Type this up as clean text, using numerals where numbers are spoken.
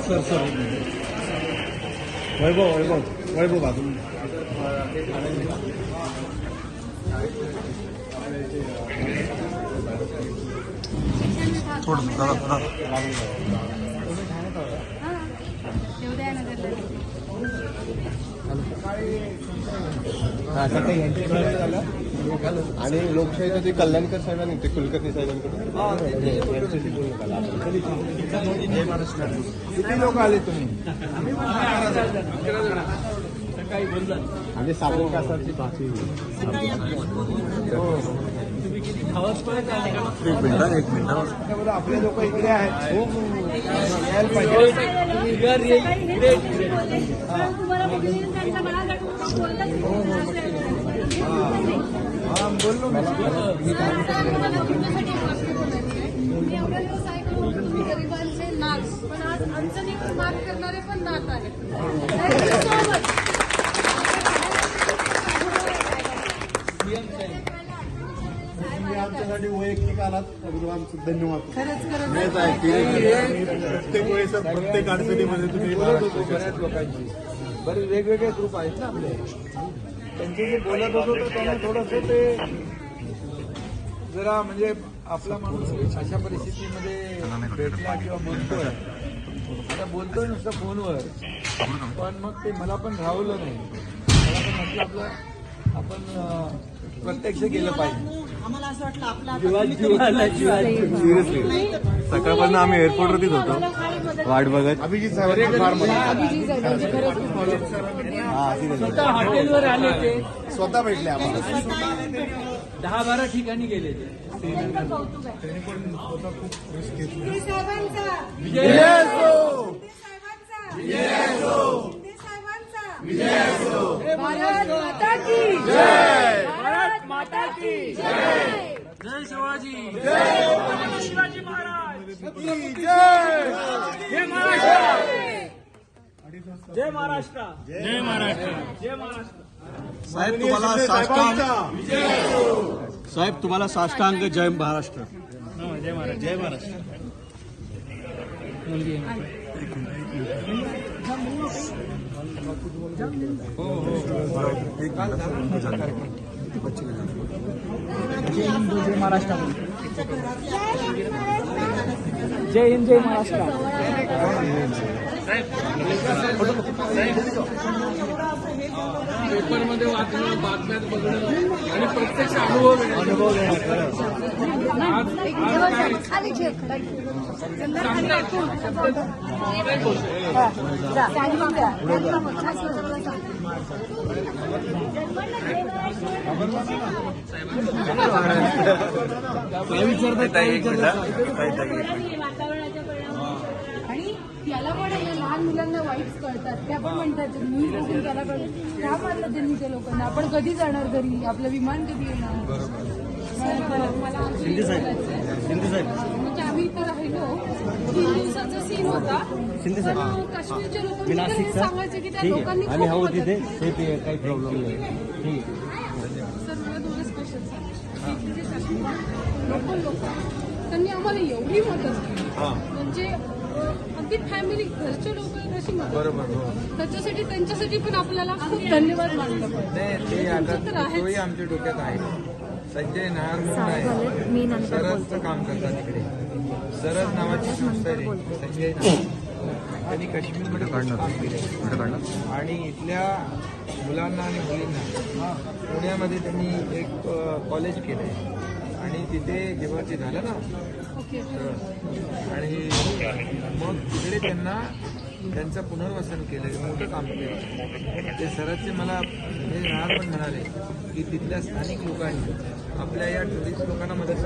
Sir sir वैभव वैभव वैभव बाजू थोडं दादा आणि लोकशाहीचं ते कल्याणकर साहेबांनी ते कुलकर्णी साहेबांकडून किती लोक आले तुम्ही आणि साबण कासाची भाषी एक मिनिट आपले लोक इकडे आहेत यायला पाहिजे बोललो गरिबांचे नाक पण आज अडचणीवर मात करणारे पण नात आहेत. आमच्यासाठी वैयक्तिक आलात आमचं धन्यवाद. प्रत्येक वेळेस प्रत्येक अडचणीमध्ये तुम्ही बोलत होतो बऱ्याच लोकांची बरेच वेगवेगळे ग्रुप आहेत ना आपले त्यांचे जे बोलत होतो तर त्यांना थोडंसं ते जरा म्हणजे आपला माणूस अशा परिस्थितीमध्ये भेटला किंवा बोलतोय आता बोलतोय नुसतं फोनवर पण मग ते मला पण राहवलं नाही. मला पण म्हटलं आपलं आपण प्रत्यक्ष गेलं पाहिजे. आम्हाला असं वाटलं आपला सिरियसली सकाळपासून आम्ही एअरपोर्टवरतीच होतो वाट बघत. अभिजित साहेब फार स्वतः हॉटेलवर आले ते स्वतः भेटले आम्हाला 10-12 ठिकाणी गेले ते. भारत माता की जय. जय शिवाजी. शिवाजी महाराज. जय महाराष्ट्र. जय महाराष्ट्र. जय महाराष्ट्र. जय महाराष्ट्र. साहेब तुम्हाला साष्टांग साहेब तुम्हाला साष्टांग जय महाराष्ट्र. जय महाराष्ट्र. जय महाराष्ट्र. जय हिंद जय महाराष्ट्र. जय हिंद जय महाराष्ट्र. पेपरमध्ये वाचणं बातम्यात बघणं आणि प्रत्यक्ष अनुभव आणि त्याला पण लहान मुलांना वाईट कळतात त्या पण म्हणतात न्यूज बघून त्याला कळतं काय मारलं त्यांनी त्या लोकांना. आपण कधी जाणार घरी आपलं विमान कधी येणार. मला म्हणजे आम्ही इथं राहिलो 3 दिवसाचा सीन होता पण काश्मीरच्या लोकांनी सांगायचं की त्या लोकांनी काही प्रॉब्लेम नाही. सर मला 2च क्वेश्चन म्हणजे काश्मीर लोकल लोक त्यांनी आम्हाला एवढी मदत केली म्हणजे अगदी फॅमिली घरचे लोक कशी मदत बरोबर त्याच्यासाठी त्यांच्यासाठी पण आपल्याला खूप धन्यवाद मानलं ते तोही आमच्या डोक्यात आहे. संजय नहार म्हणून आहे सरसचं काम करतात तिकडे. सरस नावाची संस्था आहे संजय नहार. त्यांनी काश्मीरमध्ये काम केलं आणि इथल्या मुलांना आणि मुलींना पुण्यामध्ये त्यांनी एक कॉलेज केलंय आणि तिथे जेव्हा ते झालं ना आणि मग तिकडे त्यांना त्यांचं पुनर्वसन केलं मोठं काम केलं. ते सरसचे मला हे राहत पण म्हणाले की तिथल्या स्थानिक लोकांनी आपल्या या टुरिस्ट लोकांना मदत